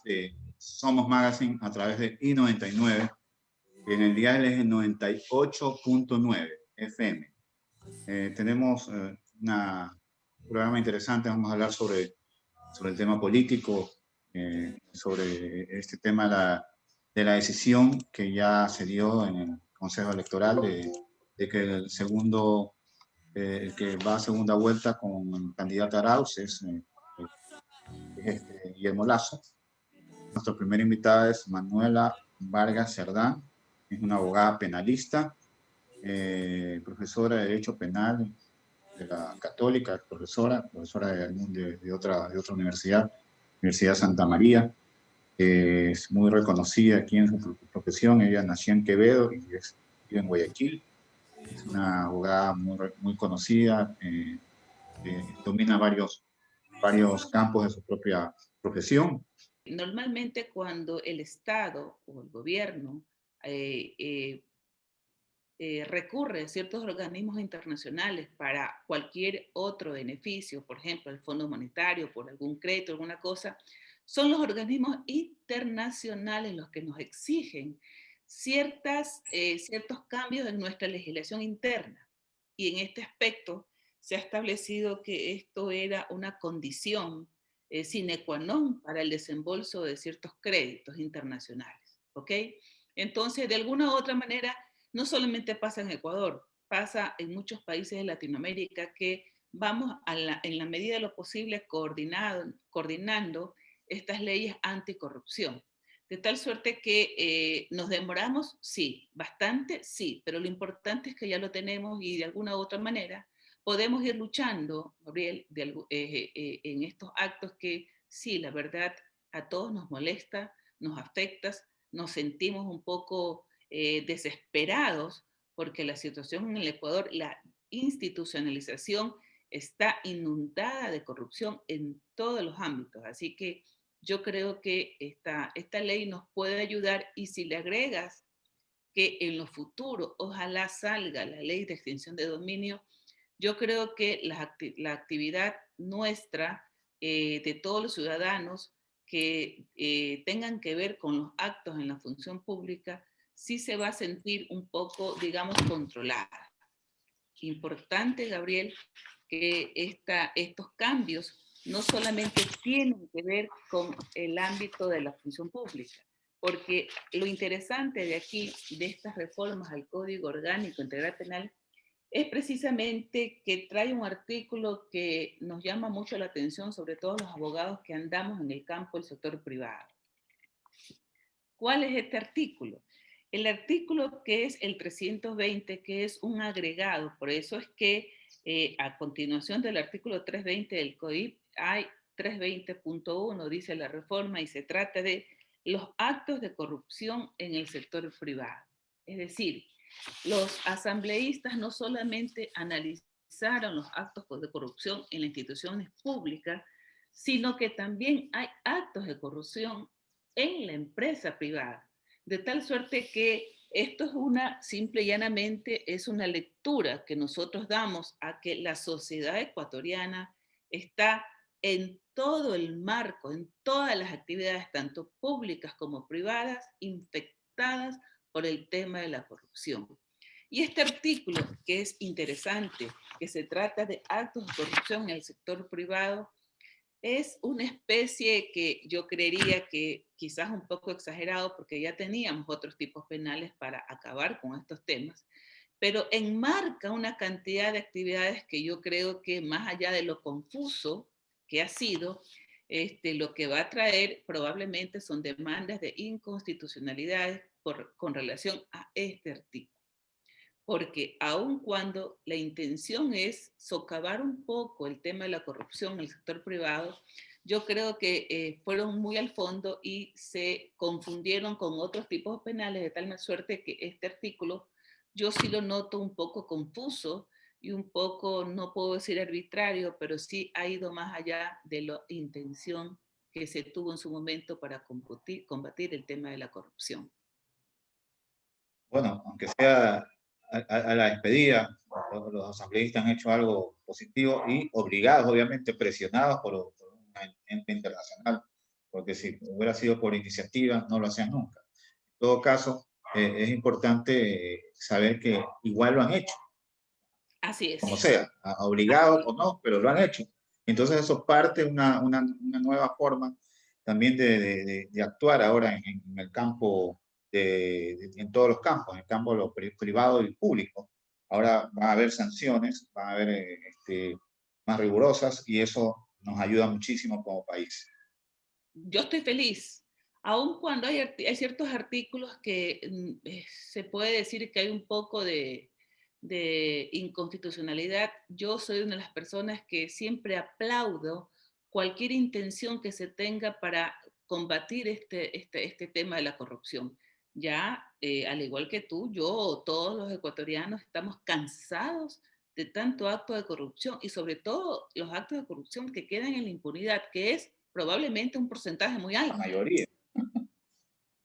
de Somos Magazine a través de I99, y en el dial es el 98.9 FM. Tenemos un programa interesante. Vamos a hablar sobre el tema político, sobre este tema de la decisión que ya se dio en el Consejo Electoral de que el que va a segunda vuelta con el candidato Arauz es Guillermo Lasso. Nuestra primera invitada es Manuela Vargas Cerdán, es una abogada penalista, profesora de Derecho Penal de la Católica, profesora de otra universidad, Universidad Santa María. Es muy reconocida aquí en su profesión. Ella nació en Quevedo y vive en Guayaquil. Es una abogada muy conocida, domina varios campos de su propia profesión. Normalmente cuando el Estado o el gobierno recurre a ciertos organismos internacionales para cualquier otro beneficio, por ejemplo, el Fondo Monetario, por algún crédito, alguna cosa, son los organismos internacionales los que nos exigen ciertos cambios en nuestra legislación interna. Y en este aspecto se ha establecido que esto era una condición sine qua non para el desembolso de ciertos créditos internacionales. ¿Ok? Entonces, de alguna u otra manera, no solamente pasa en Ecuador, pasa en muchos países de Latinoamérica que vamos en la medida de lo posible coordinando estas leyes anticorrupción. De tal suerte que nos demoramos, sí, bastante, sí, pero lo importante es que ya lo tenemos y de alguna u otra manera podemos ir luchando, Gabriel, en estos actos que sí, la verdad, a todos nos molesta, nos afecta, nos sentimos un poco desesperados porque la situación en el Ecuador, la institucionalización está inundada de corrupción en todos los ámbitos. Así que yo creo que esta ley nos puede ayudar, y si le agregas que en lo futuro ojalá salga la ley de extinción de dominio, yo creo que la actividad nuestra, de todos los ciudadanos que tengan que ver con los actos en la función pública, sí se va a sentir un poco, digamos, controlada. Importante, Gabriel, que estos cambios no solamente tienen que ver con el ámbito de la función pública, porque lo interesante de aquí, de estas reformas al Código Orgánico Integral Penal, es precisamente que trae un artículo que nos llama mucho la atención, sobre todo los abogados que andamos en el campo del sector privado. ¿Cuál es este artículo? El artículo que es el 320, que es un agregado, por eso es que a continuación del artículo 320 del COIP hay 320.1, dice la reforma, y se trata de los actos de corrupción en el sector privado. Es decir, los asambleístas no solamente analizaron los actos de corrupción en las instituciones públicas, sino que también hay actos de corrupción en la empresa privada. De tal suerte que esto es simple y llanamente, es una lectura que nosotros damos a que la sociedad ecuatoriana está en todo el marco, en todas las actividades, tanto públicas como privadas, infectadas por el tema de la corrupción. Y este artículo, que es interesante, que se trata de actos de corrupción en el sector privado, es una especie que yo creería que quizás un poco exagerado, porque ya teníamos otros tipos penales para acabar con estos temas, pero enmarca una cantidad de actividades que yo creo que, más allá de lo confuso que ha sido, lo que va a traer probablemente son demandas de inconstitucionalidad con relación a este artículo. Porque aun cuando la intención es socavar un poco el tema de la corrupción en el sector privado, yo creo que fueron muy al fondo y se confundieron con otros tipos penales, de tal suerte que este artículo yo sí lo noto un poco confuso y un poco, no puedo decir arbitrario, pero sí ha ido más allá de la intención que se tuvo en su momento para combatir el tema de la corrupción. Bueno, aunque sea a la despedida, los asambleístas han hecho algo positivo y obligados, obviamente, presionados por un ente internacional porque si hubiera sido por iniciativa, no lo hacían nunca. En todo caso, es importante saber que igual lo han hecho, Así como es. sea, obligados o no, pero lo han hecho. Entonces eso parte una nueva forma también de actuar ahora en el campo, en todos los campos, en el campo lo privado y público. Ahora va a haber sanciones, va a haber más rigurosas y eso nos ayuda muchísimo como país. Yo estoy feliz, aun cuando hay ciertos artículos que se puede decir que hay un poco de inconstitucionalidad. Yo soy una de las personas que siempre aplaudo cualquier intención que se tenga para combatir este tema de la corrupción. Ya, al igual que tú, yo, todos los ecuatorianos estamos cansados de tanto acto de corrupción y sobre todo los actos de corrupción que quedan en la impunidad, que es probablemente un porcentaje muy La alto. mayoría,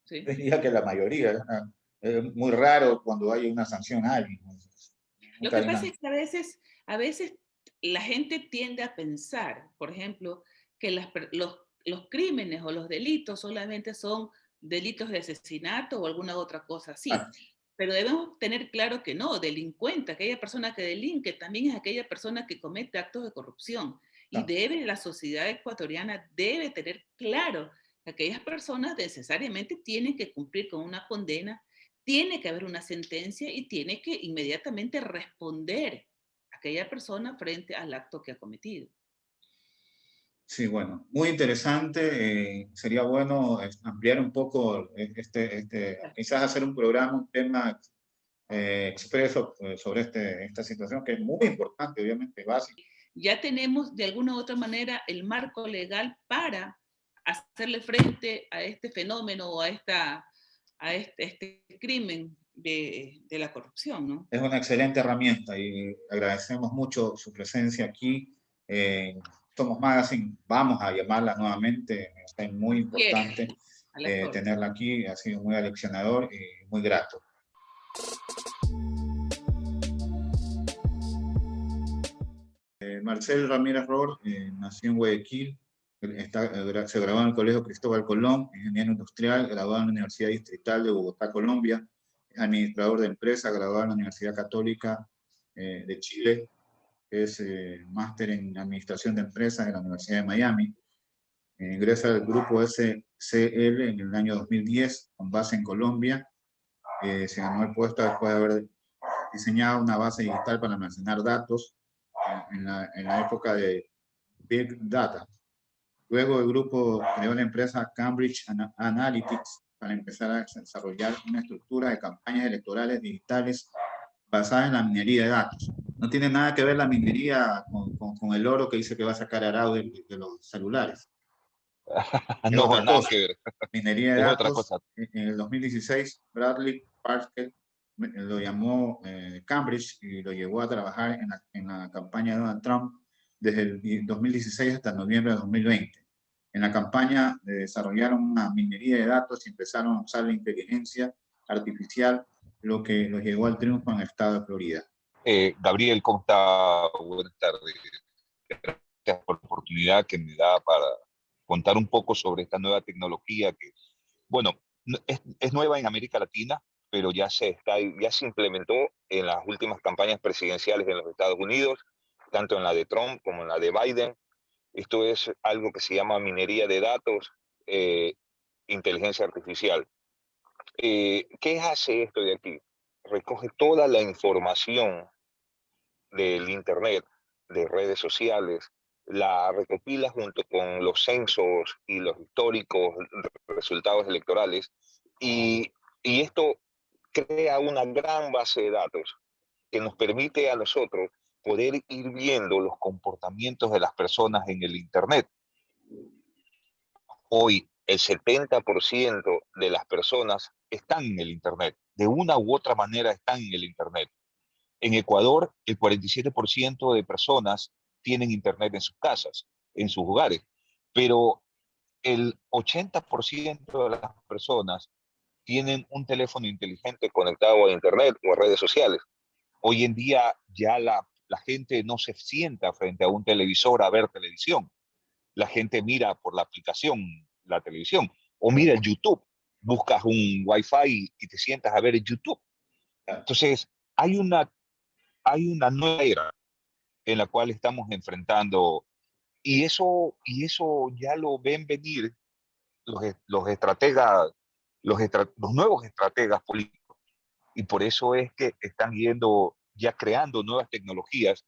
¿Sí? diría que la mayoría, es muy raro cuando hay una sanción a alguien. Lo Nunca que hay pasa una... es que a veces la gente tiende a pensar, por ejemplo, que los crímenes o los delitos solamente son delitos de asesinato o alguna otra cosa así. Ah, Pero debemos tener claro que no, delincuente, aquella persona que delinque también es aquella persona que comete actos de corrupción. Y no. la sociedad ecuatoriana debe tener claro que aquellas personas necesariamente tienen que cumplir con una condena, tiene que haber una sentencia y tiene que inmediatamente responder aquella persona frente al acto que ha cometido. Sí, bueno, muy interesante. Sería bueno ampliar un poco, quizás hacer un programa, un tema expreso sobre esta situación, que es muy importante, obviamente, básico. Ya tenemos de alguna u otra manera el marco legal para hacerle frente a este fenómeno o a este crimen de la corrupción, ¿no? Es una excelente herramienta y agradecemos mucho su presencia aquí. Somos Magazine, vamos a llamarla nuevamente, es muy Quiero, importante a las órdenes. tenerla aquí, ha sido muy aleccionador y muy grato. Marcel Ramírez Ror nació en Guayaquil, se graduó en el Colegio Cristóbal Colón, ingeniero industrial, graduado en la Universidad Distrital de Bogotá, Colombia, es administrador de empresa, graduado en la Universidad Católica de Chile, es máster en Administración de Empresas en la Universidad de Miami. Ingresa al grupo SCL en el año 2010, con base en Colombia. Se ganó el puesto después de haber diseñado una base digital para almacenar datos en la época de Big Data. Luego el grupo creó la empresa Cambridge Analytics para empezar a desarrollar una estructura de campañas electorales digitales basada en la minería de datos. No tiene nada que ver la minería con el oro que dice que va a sacar Arau de los celulares. Es No, otra nada cosa. que ver. Minería de Es otra datos. cosa. En el 2016, Bradley Parker lo llamó Cambridge y lo llevó a trabajar en la campaña de Donald Trump desde el 2016 hasta noviembre de 2020. En la campaña desarrollaron una minería de datos y empezaron a usar la inteligencia artificial, lo que los llevó al triunfo en el estado de Florida. Gabriel, ¿cómo está? Buenas tardes. Gracias por la oportunidad que me da para contar un poco sobre esta nueva tecnología que, bueno, es nueva en América Latina, pero ya se implementó en las últimas campañas presidenciales en los Estados Unidos, tanto en la de Trump como en la de Biden. Esto es algo que se llama minería de datos, inteligencia artificial. ¿Qué hace esto de aquí? Recoge toda la información del Internet, de redes sociales, la recopila junto con los censos y los históricos resultados electorales y esto crea una gran base de datos que nos permite a nosotros poder ir viendo los comportamientos de las personas en el Internet. Hoy el 70% de las personas están en el Internet, de una u otra manera están en el Internet. En Ecuador, el 47% de personas tienen Internet en sus casas, en sus hogares, pero el 80% de las personas tienen un teléfono inteligente conectado a Internet o a redes sociales. Hoy en día ya la gente no se sienta frente a un televisor a ver televisión. La gente mira por la aplicación, la televisión. O mira el YouTube, buscas un Wi-Fi y te sientas a ver el YouTube. Entonces, hay una nueva era en la cual estamos enfrentando y eso ya lo ven venir los estrategas, los nuevos estrategas políticos. Y por eso es que están yendo, ya creando nuevas tecnologías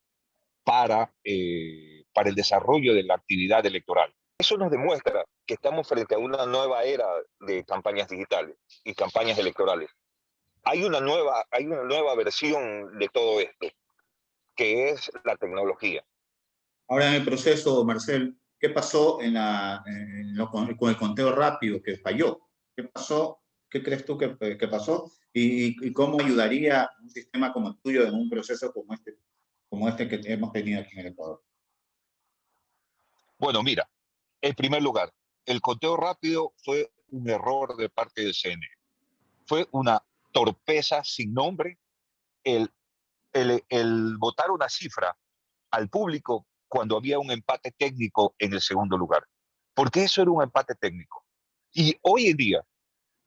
para el desarrollo de la actividad electoral. Eso nos demuestra que estamos frente a una nueva era de campañas digitales y campañas electorales. Hay una nueva versión de todo esto, que es la tecnología. Ahora en el proceso, Marcel, ¿qué pasó con el conteo rápido que falló? ¿Qué pasó? ¿Qué crees tú que pasó? ¿Y cómo ayudaría un sistema como el tuyo en un proceso como este que hemos tenido aquí en el Ecuador? Bueno, mira, en primer lugar, el conteo rápido fue un error de parte del CNE. Fue una torpeza sin nombre el votar una cifra al público cuando había un empate técnico en el segundo lugar. Porque eso era un empate técnico. Y hoy en día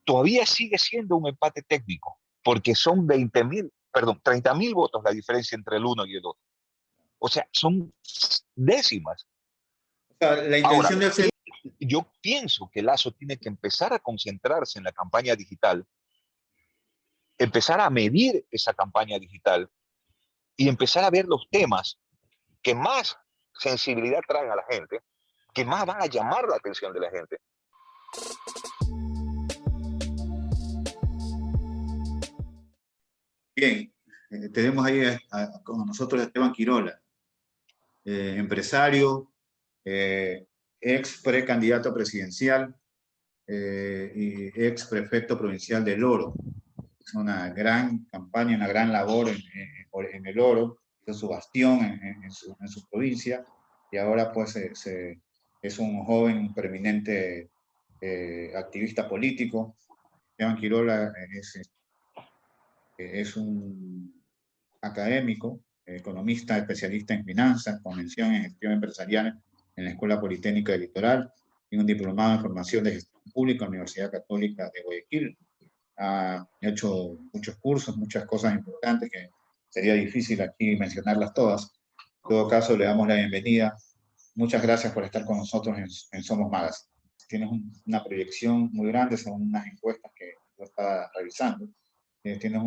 todavía sigue siendo un empate técnico, porque son 30.000 votos la diferencia entre el uno y el otro. O sea, son décimas. O sea, la Ahora, intención del CNE. yo pienso que Lazo tiene que empezar a concentrarse en la campaña digital, empezar a medir esa campaña digital y empezar a ver los temas que más sensibilidad traen a la gente, que más van a llamar la atención de la gente. Bien, tenemos ahí con nosotros a Esteban Quirola, empresario, ex precandidato presidencial y ex prefecto provincial del Oro. Es una gran campaña, una gran labor en el Oro, hizo su bastión en su provincia y ahora pues es un joven preeminente activista político. Esteban Quirola es un académico, economista, especialista en finanzas, con mención en gestión empresarial en la Escuela Politécnica del Litoral y un diplomado en formación de gestión pública en la Universidad Católica de Guayaquil. Ha hecho muchos cursos, muchas cosas importantes que sería difícil aquí mencionarlas todas. En todo caso, le damos la bienvenida. Muchas gracias por estar con nosotros en Somos Magazine. Tienes una proyección muy grande según unas encuestas que yo estaba revisando. Tienes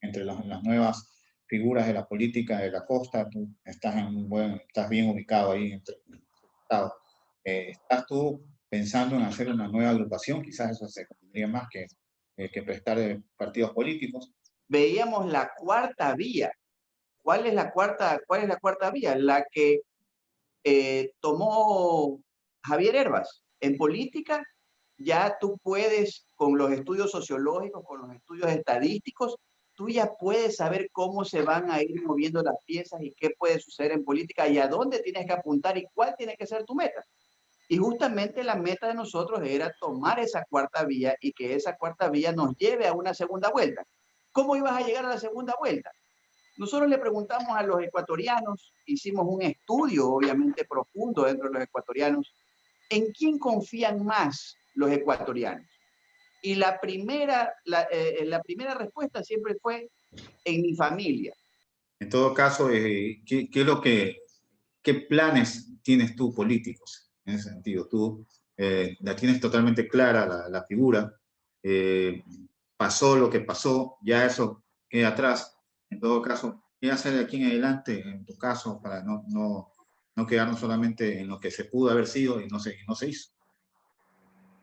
entre las nuevas figuras de la política de la costa, tú estás bien ubicado ahí entre estados. ¿Estás tú pensando en hacer una nueva agrupación? Quizás eso se convendría más que prestar partidos políticos. Veíamos la cuarta vía. ¿Cuál es la cuarta vía? La que tomó Javier Hervas. En política ya tú puedes, con los estudios sociológicos, con los estudios estadísticos, tú ya puedes saber cómo se van a ir moviendo las piezas y qué puede suceder en política y a dónde tienes que apuntar y cuál tiene que ser tu meta. Y justamente la meta de nosotros era tomar esa cuarta vía y que esa cuarta vía nos lleve a una segunda vuelta. ¿Cómo ibas a llegar a la segunda vuelta? Nosotros le preguntamos a los ecuatorianos, hicimos un estudio obviamente profundo dentro de los ecuatorianos, ¿en quién confían más los ecuatorianos? Y la primera respuesta siempre fue en mi familia. En todo caso, ¿qué planes tienes tú políticos en ese sentido? Tú la tienes totalmente clara la figura, pasó lo que pasó, ya eso queda atrás. En todo caso, ¿qué hacer de aquí en adelante, en tu caso, para no quedarnos solamente en lo que se pudo haber sido y no se hizo?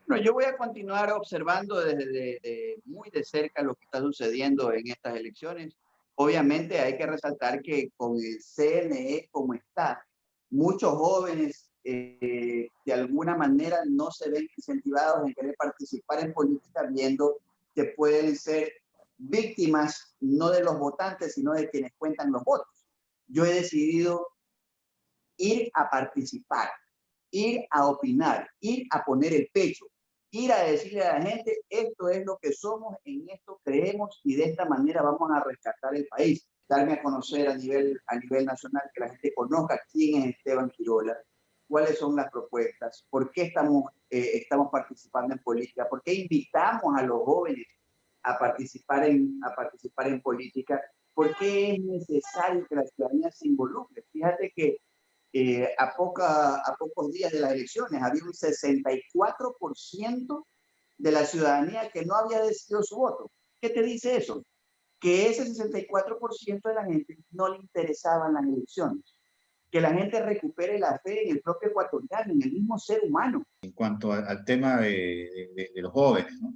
Bueno, yo voy a continuar observando desde muy de cerca lo que está sucediendo en estas elecciones. Obviamente hay que resaltar que con el CNE como está, muchos jóvenes de alguna manera no se ven incentivados en querer participar en política, viendo que pueden ser víctimas no de los votantes, sino de quienes cuentan los votos. Yo he decidido ir a participar, ir a opinar, ir a poner el pecho, ir a decirle a la gente, esto es lo que somos, en esto creemos y de esta manera vamos a rescatar el país. Darme a conocer a nivel nacional, que la gente conozca quién es Esteban Quirola. cuáles son las propuestas, por qué estamos participando en política, por qué invitamos a los jóvenes a participar en política, por qué es necesario que la ciudadanía se involucre. Fíjate que a pocos días de las elecciones había un 64% de la ciudadanía que no había decidido su voto. ¿Qué te dice eso? Que ese 64% de la gente no le interesaban las elecciones. Que la gente recupere la fe en el propio ecuatoriano, en el mismo ser humano. En cuanto al tema de los jóvenes, ¿no?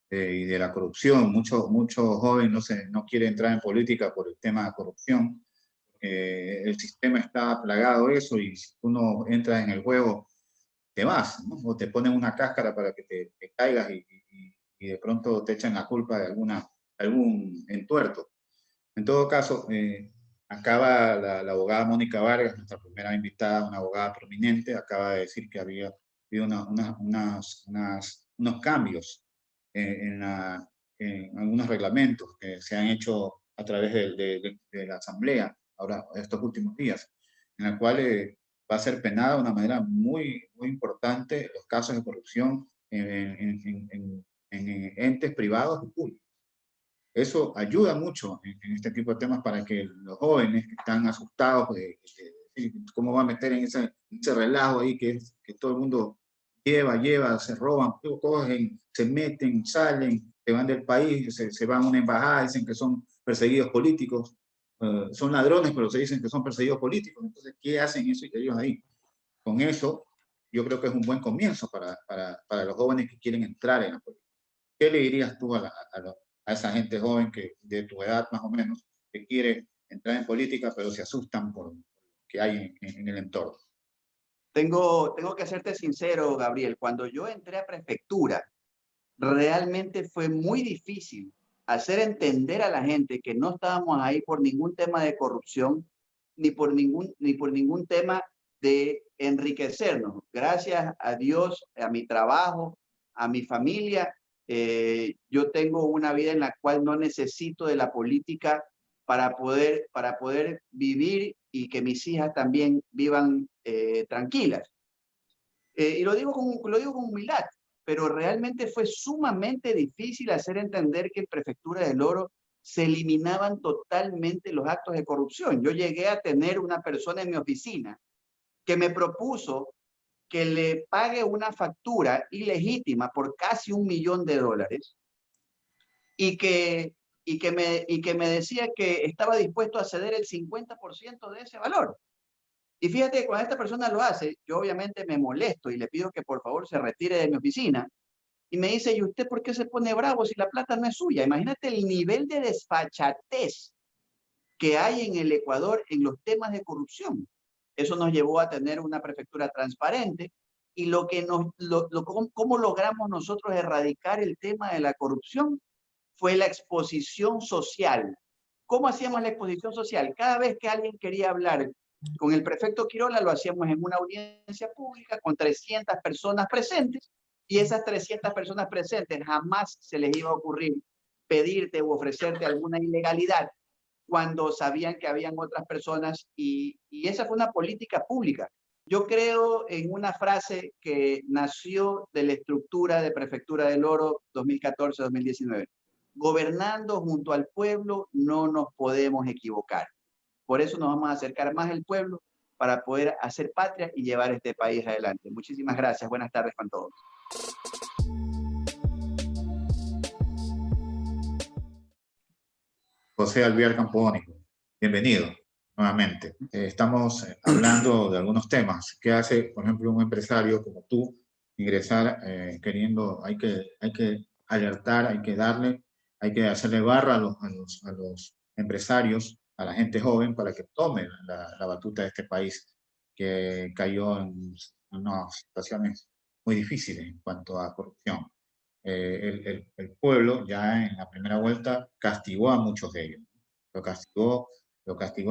Y de la corrupción, muchos jóvenes no quieren entrar en política por el tema de corrupción. El sistema está plagado de eso y si tú no entras en el juego, te vas, ¿no? O te ponen una cáscara para que te caigas y de pronto te echan la culpa de algún entuerto. En todo caso, acaba la abogada Mónica Vargas, nuestra primera invitada, una abogada prominente, acaba de decir que había habido unos cambios en algunos reglamentos que se han hecho a través de la Asamblea ahora estos últimos días, en la cual va a ser penada de una manera muy importante los casos de corrupción en entes privados y públicos. Eso ayuda mucho en este tipo de temas para que los jóvenes que están asustados de cómo va a meter en ese relajo ahí que todo el mundo lleva, se roban, cogen, se meten, salen, se van del país, se van a una embajada, dicen que son perseguidos políticos, son ladrones, pero se dicen que son perseguidos políticos. Entonces, ¿qué hacen ellos ahí? Con eso, yo creo que es un buen comienzo para los jóvenes que quieren entrar en la política. ¿Qué le dirías tú a esa gente joven que de tu edad más o menos, que quiere entrar en política, pero se asustan por lo que hay en el entorno? Tengo que serte sincero, Gabriel. Cuando yo entré a prefectura, realmente fue muy difícil hacer entender a la gente que no estábamos ahí por ningún tema de corrupción, ni por ningún tema de enriquecernos. Gracias a Dios, a mi trabajo, a mi familia, yo tengo una vida en la cual no necesito de la política para poder vivir y que mis hijas también vivan tranquilas. Y lo digo con humildad, pero realmente fue sumamente difícil hacer entender que en Prefectura del Oro se eliminaban totalmente los actos de corrupción. Yo llegué a tener una persona en mi oficina que me propuso que le pague una factura ilegítima por casi $1.000.000 y que me decía que estaba dispuesto a ceder el 50% de ese valor. Y fíjate que cuando esta persona lo hace, yo obviamente me molesto y le pido que por favor se retire de mi oficina. Y me dice, ¿y usted por qué se pone bravo si la plata no es suya? Imagínate el nivel de desfachatez que hay en el Ecuador en los temas de corrupción. Eso nos llevó a tener una prefectura transparente y cómo logramos nosotros erradicar el tema de la corrupción fue la exposición social. ¿Cómo hacíamos la exposición social? Cada vez que alguien quería hablar con el prefecto Quirola, lo hacíamos en una audiencia pública con 300 personas presentes y esas 300 personas presentes jamás se les iba a ocurrir pedirte o ofrecerte alguna ilegalidad cuando sabían que habían otras personas y esa fue una política pública. Yo creo en una frase que nació de la estructura de Prefectura del Oro 2014-2019. Gobernando junto al pueblo no nos podemos equivocar. Por eso nos vamos a acercar más al pueblo para poder hacer patria y llevar este país adelante. Muchísimas gracias. Buenas tardes con todos. José Alvear Campodónico, bienvenido nuevamente. Estamos hablando de algunos temas. ¿Qué hace, por ejemplo, un empresario como tú ingresar queriendo, hay que alertar, hay que hacerle barra a los empresarios, a la gente joven para que tomen la batuta de este país que cayó en unas situaciones muy difíciles en cuanto a corrupción? El pueblo ya en la primera vuelta castigó a muchos de ellos. Lo castigó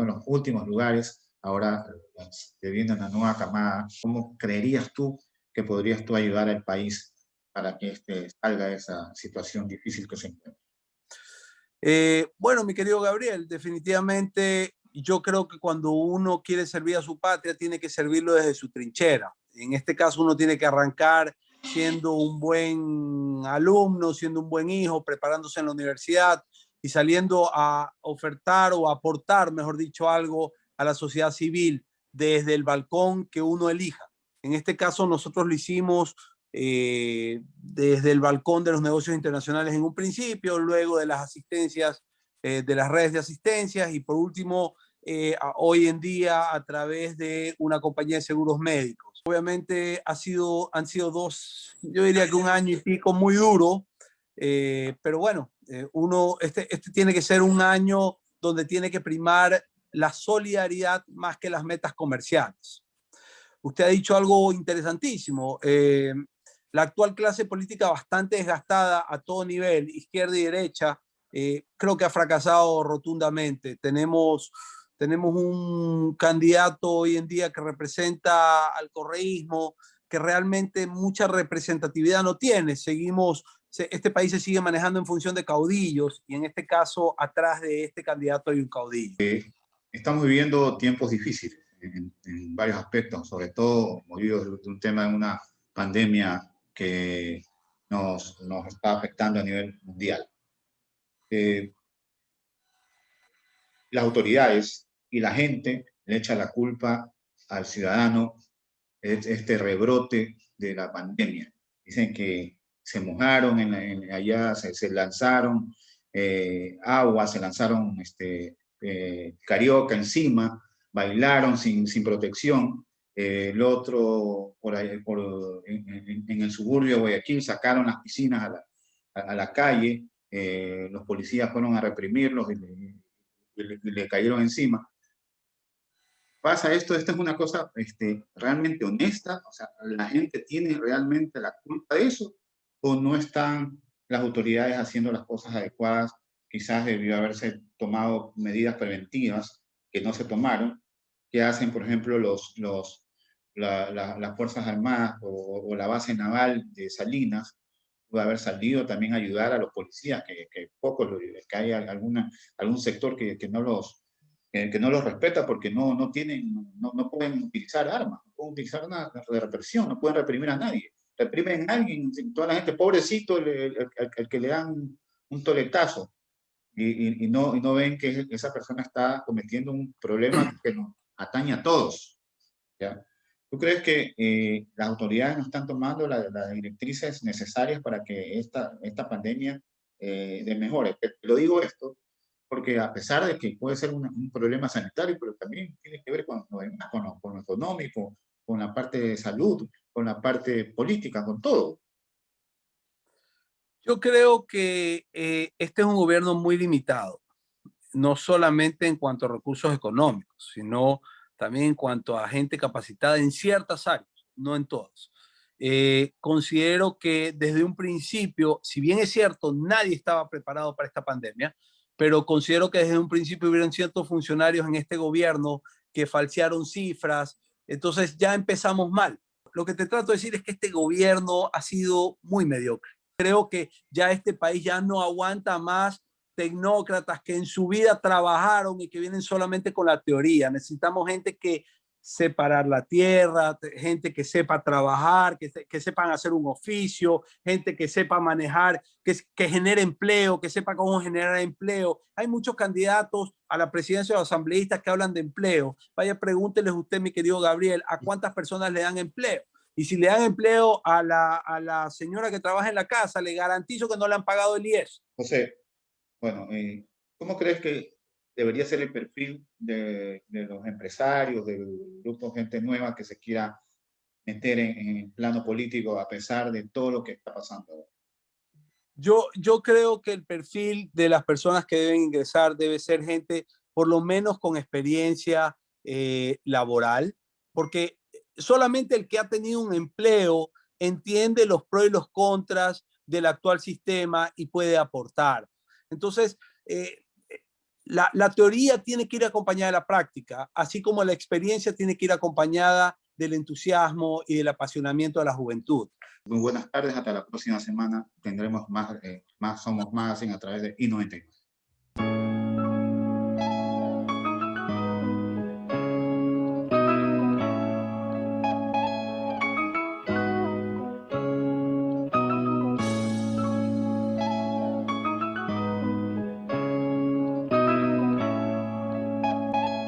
en los últimos lugares. Ahora se viene una nueva camada. ¿Cómo creerías tú que podrías tú ayudar al país para que salga de esa situación difícil que se encuentra? Bueno, mi querido Gabriel, definitivamente yo creo que cuando uno quiere servir a su patria, tiene que servirlo desde su trinchera. En este caso, uno tiene que arrancar siendo un buen alumno, siendo un buen hijo, preparándose en la universidad y saliendo a ofertar o aportar, mejor dicho, algo a la sociedad civil desde el balcón que uno elija. En este caso, nosotros lo hicimos desde el balcón de los negocios internacionales en un principio, luego de las asistencias, de las redes de asistencias y por último, hoy en día a través de una compañía de seguros médicos. Obviamente han sido yo diría que un año y pico muy duro, pero bueno, este tiene que ser un año donde tiene que primar la solidaridad más que las metas comerciales. Usted ha dicho algo interesantísimo. La actual clase política bastante desgastada a todo nivel, izquierda y derecha, creo que ha fracasado rotundamente. Tenemos un candidato hoy en día que representa al correísmo, que realmente mucha representatividad no tiene. Este país se sigue manejando en función de caudillos y en este caso atrás de este candidato hay un caudillo. Estamos viviendo tiempos difíciles en varios aspectos, sobre todo movidos de un tema de una pandemia que nos está afectando a nivel mundial. Las autoridades y la gente le echan la culpa al ciudadano este rebrote de la pandemia. Dicen que se mojaron allá, se lanzaron agua, se lanzaron carioca encima, bailaron sin protección. El otro, en el suburbio de Guayaquil, sacaron las piscinas a la calle, los policías fueron a reprimirlos y le cayeron encima. Pasa esto es una cosa realmente honesta, o sea, ¿la gente tiene realmente la culpa de eso o no están las autoridades haciendo las cosas adecuadas? Quizás debió haberse tomado medidas preventivas que no se tomaron, que hacen, por ejemplo, las Fuerzas Armadas o la base naval de Salinas, puede haber salido también a ayudar a los policías, que pocos, que hay algún sector que no los respeta porque no pueden utilizar armas, no pueden utilizar nada de represión, no pueden reprimir a nadie. Reprimen a alguien, toda la gente, pobrecito, el que le dan un toletazo y no ven que esa persona está cometiendo un problema que nos atañe a todos, ¿ya? ¿Tú crees que las autoridades no están tomando las directrices necesarias para que esta pandemia mejore? Lo digo esto porque a pesar de que puede ser un problema sanitario, pero también tiene que ver con lo económico, con la parte de salud, con la parte política, con todo. Yo creo que este es un gobierno muy limitado, no solamente en cuanto a recursos económicos, sino también en cuanto a gente capacitada en ciertas áreas, no en todas. Considero que desde un principio, si bien es cierto, nadie estaba preparado para esta pandemia, pero considero que desde un principio hubieron ciertos funcionarios en este gobierno que falsearon cifras, entonces ya empezamos mal. Lo que te trato de decir es que este gobierno ha sido muy mediocre. Creo que ya este país ya no aguanta más tecnócratas que en su vida trabajaron y que vienen solamente con la teoría. Necesitamos gente que separar la tierra, gente que sepa trabajar, que sepan hacer un oficio, gente que sepa manejar, que genere empleo, que sepa cómo generar empleo. Hay muchos candidatos a la presidencia de los asambleístas que hablan de empleo. Vaya, pregúnteles usted, mi querido Gabriel, ¿a cuántas personas le dan empleo? Y si le dan empleo a la señora que trabaja en la casa, le garantizo que no le han pagado el IES. José, bueno, ¿cómo crees que debería ser el perfil de los empresarios, del grupo de gente nueva que se quiera meter en el plano político a pesar de todo lo que está pasando? Yo creo que el perfil de las personas que deben ingresar debe ser gente por lo menos con experiencia laboral, porque solamente el que ha tenido un empleo entiende los pros y los contras del actual sistema y puede aportar. Entonces, la teoría tiene que ir acompañada de la práctica, así como la experiencia tiene que ir acompañada del entusiasmo y del apasionamiento de la juventud. Muy buenas tardes, hasta la próxima semana tendremos más Somos Magazine a través de I92.